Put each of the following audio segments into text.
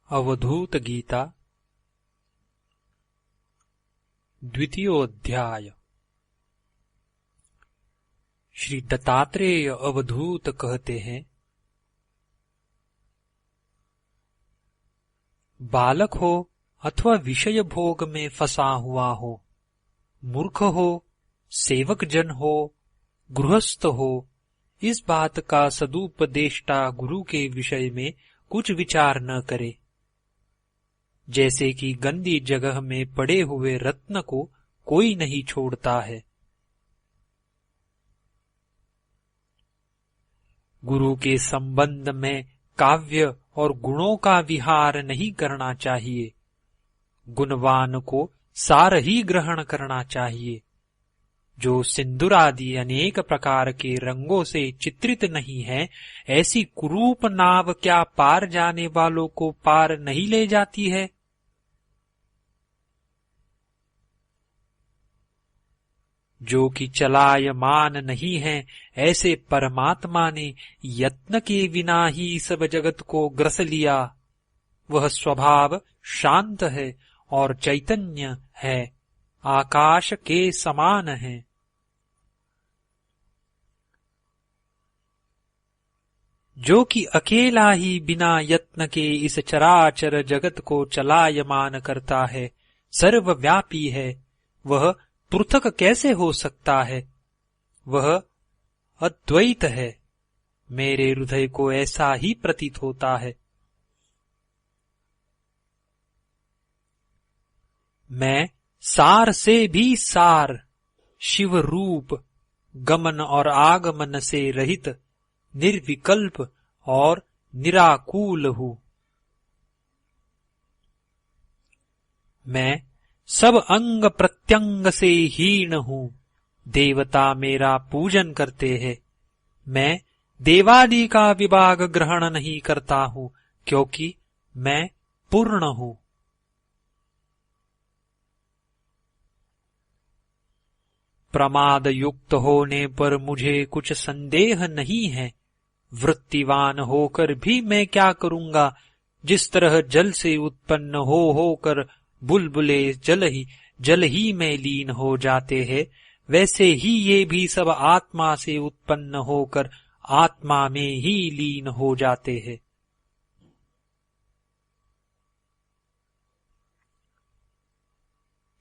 अवधूत गीता द्वितीयोऽध्याय। श्री दत्तात्रेय अवधूत कहते हैं, बालक हो अथवा विषय भोग में फंसा हुआ हो, मूर्ख हो, सेवक जन हो, गृहस्थ हो, इस बात का सदुपदेष्टा गुरु के विषय में कुछ विचार न करे। जैसे कि गंदी जगह में पड़े हुए रत्न को कोई नहीं छोड़ता है। गुरु के संबंध में काव्य और गुणों का विहार नहीं करना चाहिए। गुणवान को सार ही ग्रहण करना चाहिए। जो सिंदूर आदि अनेक प्रकार के रंगों से चित्रित नहीं है, ऐसी कुरूप नाव क्या पार जाने वालों को पार नहीं ले जाती है? जो कि चलायमान नहीं है, ऐसे परमात्मा ने यत्न के बिना ही सब जगत को ग्रस लिया। वह स्वभाव शांत है और चैतन्य है, आकाश के समान है। जो कि अकेला ही बिना यत्न के इस चराचर जगत को चलायमान करता है, सर्वव्यापी है, वह पृथक कैसे हो सकता है? वह अद्वैत है। मेरे हृदय को ऐसा ही प्रतीत होता है। मैं सार से भी सार, शिव रूप, गमन और आगमन से रहित, निर्विकल्प और निराकूल हूँ। मैं सब अंग प्रत्यंग से हीन हूँ। देवता मेरा पूजन करते हैं। मैं देवादि का विभाग ग्रहण नहीं करता हूँ, क्योंकि मैं पूर्ण हूँ। प्रमाद युक्त होने पर मुझे कुछ संदेह नहीं है। वृत्तिवान होकर भी मैं क्या करूँगा? जिस तरह जल से उत्पन्न होकर बुलबुले जल ही में लीन हो जाते हैं, वैसे ही ये भी सब आत्मा से उत्पन्न होकर आत्मा में ही लीन हो जाते हैं।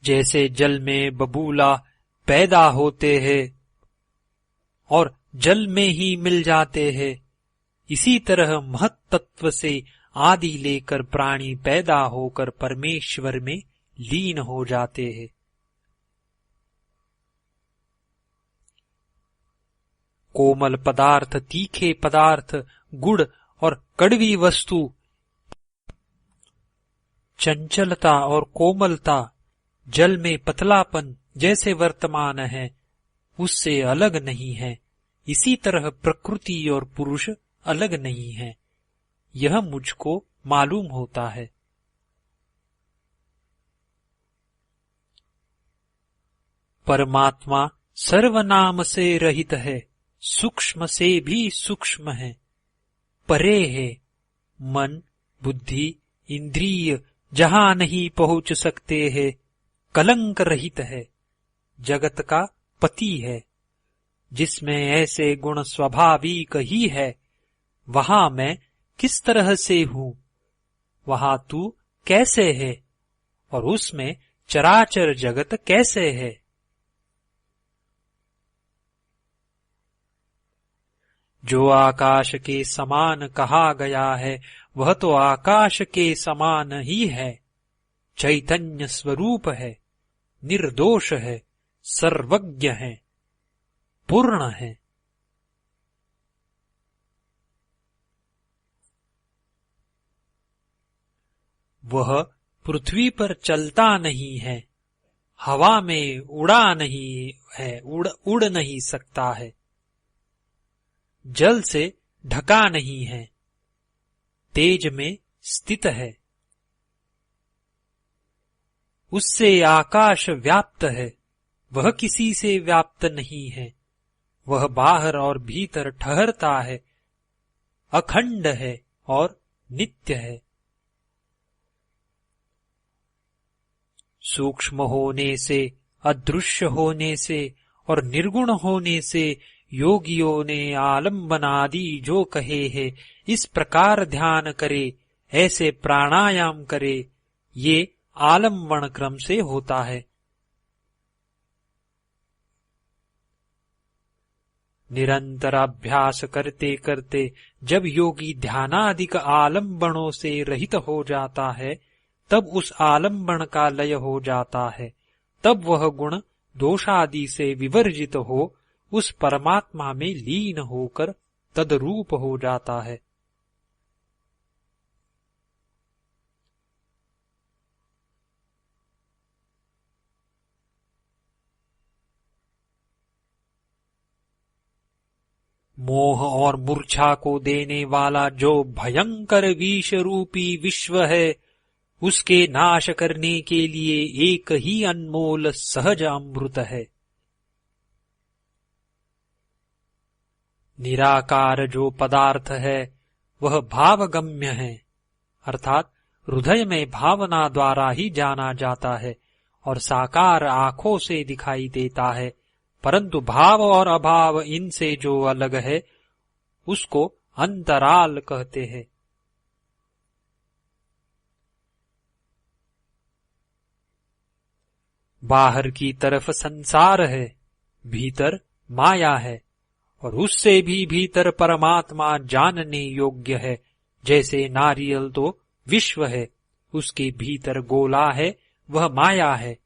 जैसे जल में बबूला पैदा होते हैं और जल में ही मिल जाते हैं, इसी तरह महत तत्व से आदि लेकर प्राणी पैदा होकर परमेश्वर में लीन हो जाते हैं। कोमल पदार्थ, तीखे पदार्थ, गुड़ और कड़वी वस्तु, चंचलता और कोमलता, जल में पतलापन जैसे वर्तमान है, उससे अलग नहीं है। इसी तरह प्रकृति और पुरुष अलग नहीं है। यह मुझको मालूम होता है। परमात्मा सर्वनाम से रहित है, सूक्ष्म से भी सूक्ष्म है, परे है। मन, बुद्धि, इंद्रिय जहां नहीं पहुंच सकते हैं, कलंक रहित है, जगत का पति है। जिसमें ऐसे गुण स्वाभाविक ही है, वहां मैं किस तरह से हूँ? वहां तू कैसे है? और उसमें चराचर जगत कैसे है? जो आकाश के समान कहा गया है, वह तो आकाश के समान ही है। चैतन्य स्वरूप है, निर्दोष है, सर्वज्ञ है, पूर्ण है। वह पृथ्वी पर चलता नहीं है, हवा में उड़ा नहीं है, उड़ नहीं सकता है, जल से ढका नहीं है, तेज में स्थित है। उससे आकाश व्याप्त है, वह किसी से व्याप्त नहीं है। वह बाहर और भीतर ठहरता है, अखंड है और नित्य है। सूक्ष्म होने से, अदृश्य होने से और निर्गुण होने से योगियों ने आलम्बन आदि जो कहे हैं, इस प्रकार ध्यान करे, ऐसे प्राणायाम करे। ये आलम्बन क्रम से होता है। निरंतर अभ्यास करते करते जब योगी ध्यानादिक आलम्बनों से रहित हो जाता है, तब उस आलम्बन का लय हो जाता है। तब वह गुण दोषादि से विवर्जित हो उस परमात्मा में लीन होकर तदरूप हो जाता है। मोह और मूर्छा को देने वाला जो भयंकर विष रूपी विश्व है, उसके नाश करने के लिए एक ही अनमोल सहज अमृत है। निराकार जो पदार्थ है वह भावगम्य है, अर्थात हृदय में भावना द्वारा ही जाना जाता है और साकार आंखों से दिखाई देता है, परंतु भाव और अभाव इनसे जो अलग है उसको अंतराल कहते हैं। बाहर की तरफ संसार है, भीतर माया है और उससे भी भीतर परमात्मा जानने योग्य है। जैसे नारियल तो विश्व है, उसके भीतर गोला है, वह माया है।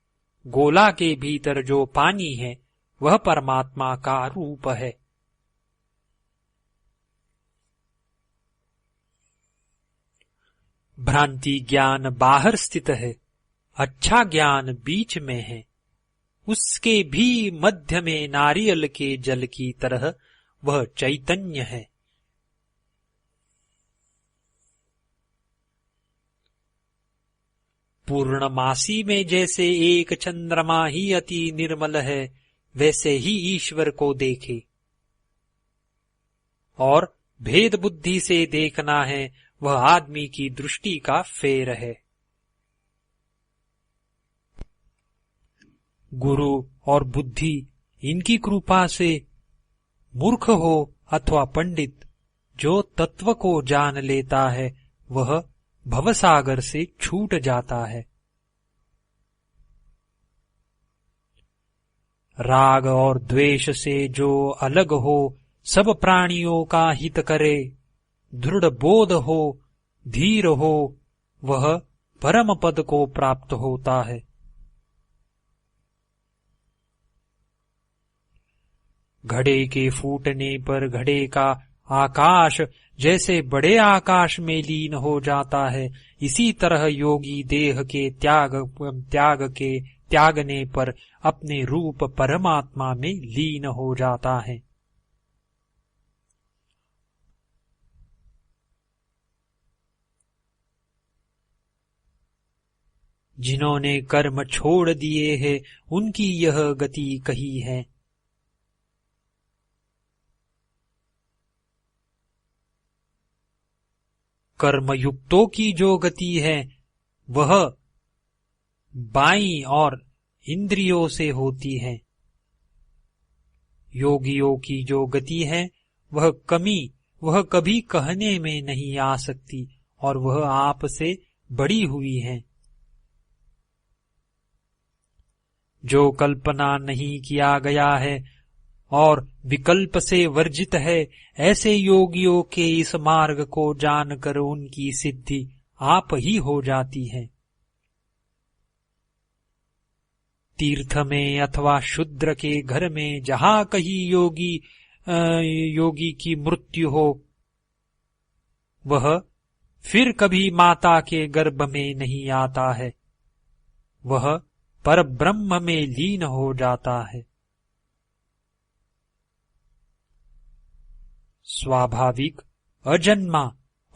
गोला के भीतर जो पानी है वह परमात्मा का रूप है। भ्रांति ज्ञान बाहर स्थित है, अच्छा ज्ञान बीच में है। उसके भी मध्य में नारियल के जल की तरह वह चैतन्य है। पूर्णमासी में जैसे एक चंद्रमा ही अति निर्मल है, वैसे ही ईश्वर को देखे। और भेद बुद्धि से देखना है, वह आदमी की दृष्टि का फेर है। गुरु और बुद्धि इनकी कृपा से मूर्ख हो अथवा पंडित, जो तत्व को जान लेता है वह भवसागर से छूट जाता है। राग और द्वेष से जो अलग हो, सब प्राणियों का हित करे, दृढ़ बोध हो, धीर हो, वह परम पद को प्राप्त होता है। घड़े के फूटने पर घड़े का आकाश जैसे बड़े आकाश में लीन हो जाता है, इसी तरह योगी देह के त्यागने पर अपने रूप परमात्मा में लीन हो जाता है। जिन्होंने कर्म छोड़ दिए हैं, उनकी यह गति कही है। कर्मयुक्तों की जो गति है वह बाईं और इंद्रियों से होती है। योगियों की जो गति है वह कभी कहने में नहीं आ सकती और वह आप से बड़ी हुई है। जो कल्पना नहीं किया गया है और विकल्प से वर्जित है, ऐसे योगियों के इस मार्ग को जानकर उनकी सिद्धि आप ही हो जाती है। तीर्थ में अथवा शूद्र के घर में जहाँ कहीं योगी की मृत्यु हो, वह फिर कभी माता के गर्भ में नहीं आता है, वह परब्रह्म में लीन हो जाता है। स्वाभाविक, अजन्मा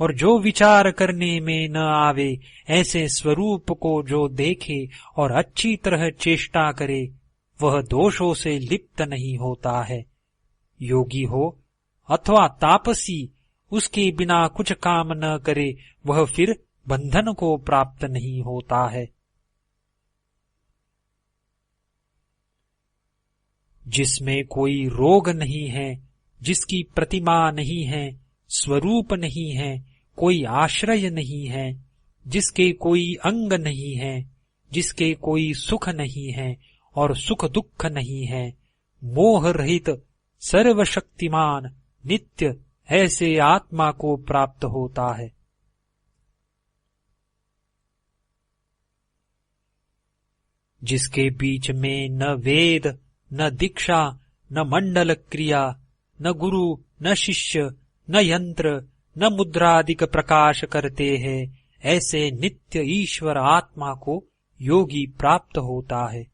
और जो विचार करने में न आवे, ऐसे स्वरूप को जो देखे और अच्छी तरह चेष्टा करे, वह दोषों से लिप्त नहीं होता है। योगी हो अथवा तापसी, उसके बिना कुछ काम न करे, वह फिर बंधन को प्राप्त नहीं होता है। जिसमें कोई रोग नहीं है, जिसकी प्रतिमा नहीं है, स्वरूप नहीं है, कोई आश्रय नहीं है, जिसके कोई अंग नहीं है, जिसके कोई सुख नहीं है और सुख दुख नहीं है, मोह रहित सर्वशक्तिमान नित्य ऐसे आत्मा को प्राप्त होता है। जिसके बीच में न वेद, न दीक्षा, न मंडल क्रिया, न गुरु, न शिष्य, न यंत्र, न मुद्रादिक प्रकाश करते हैं, ऐसे नित्य ईश्वर आत्मा को योगी प्राप्त होता है।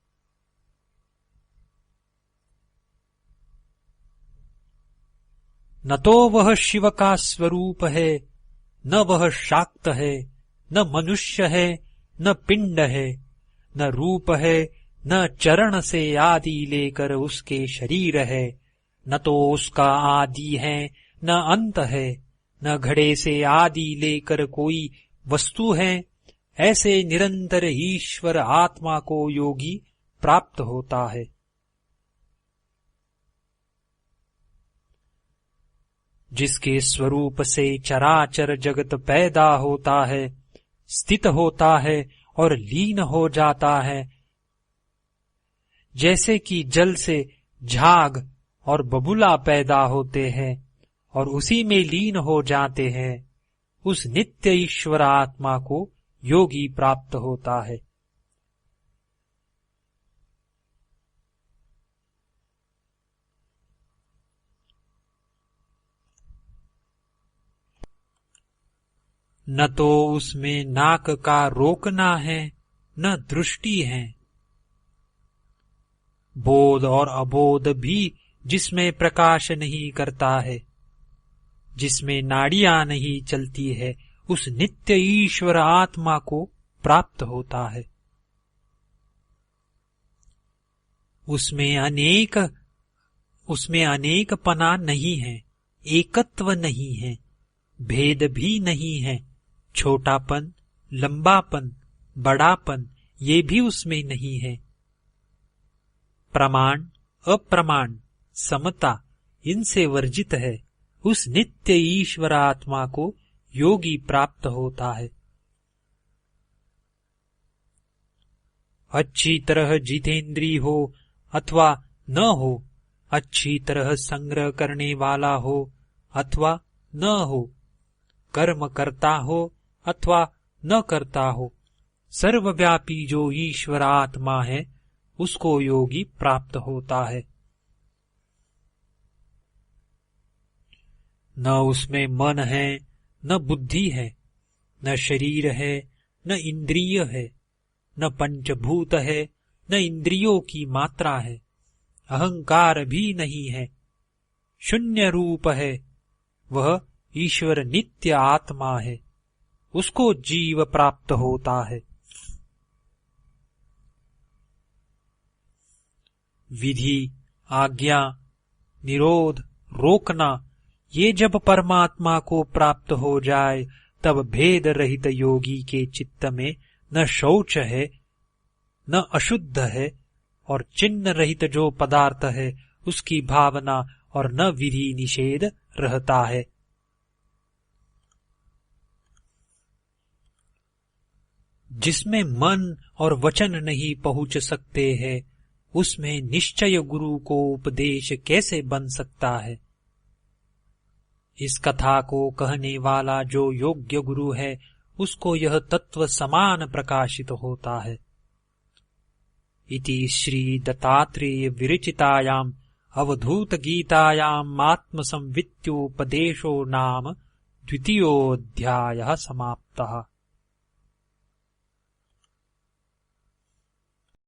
न तो वह शिव का स्वरूप है, न वह शाक्त है, न मनुष्य है, न पिंड है, न रूप है, न चरण से आदि लेकर उसके शरीर है, न तो उसका आदि है, न अंत है, न घड़े से आदि लेकर कोई वस्तु है, ऐसे निरंतर ईश्वर आत्मा को योगी प्राप्त होता है। जिसके स्वरूप से चराचर जगत पैदा होता है, स्थित होता है और लीन हो जाता है, जैसे कि जल से झाग और बबूला पैदा होते हैं और उसी में लीन हो जाते हैं, उस नित्य ईश्वर आत्मा को योगी प्राप्त होता है। न तो उसमें नाक का रोकना है, न दृष्टि है। बोध और अबोध भी जिसमें प्रकाश नहीं करता है, जिसमें नाड़ियां नहीं चलती है, उस नित्य ईश्वर आत्मा को प्राप्त होता है। उसमें अनेकपना नहीं है, एकत्व नहीं है, भेद भी नहीं है, छोटापन, लंबापन, बड़ापन ये भी उसमें नहीं है। प्रमाण, अप्रमाण, समता इनसे वर्जित है, उस नित्य ईश्वर आत्मा को योगी प्राप्त होता है। अच्छी तरह जितेंद्री हो अथवा न हो, अच्छी तरह संग्रह करने वाला हो अथवा न हो, कर्म करता हो अथवा न करता हो, सर्वव्यापी जो ईश्वर आत्मा है उसको योगी प्राप्त होता है। न उसमें मन है, न बुद्धि है, न शरीर है, न इंद्रिय है, न पंचभूत है, न इंद्रियों की मात्रा है, अहंकार भी नहीं है, शून्य रूप है, वह ईश्वर नित्य आत्मा है, उसको जीव प्राप्त होता है। विधि, आज्ञा, निरोध, रोकना ये जब परमात्मा को प्राप्त हो जाए, तब भेद रहित योगी के चित्त में न शौच है, न अशुद्ध है, और चिन्ह रहित जो पदार्थ है उसकी भावना और न विधि निषेध रहता है। जिसमें मन और वचन नहीं पहुंच सकते हैं, उसमें निश्चय गुरु को उपदेश कैसे बन सकता है। इस कथा को कहने वाला जो योग्य गुरु है, उसको यह तत्व समान प्रकाशित होता है। इति श्री दत्तात्रेय विरचितायाम अवधूत गीतायाम आत्मसंवित्योपदेशो नाम द्वितीयोऽध्यायः समाप्तः।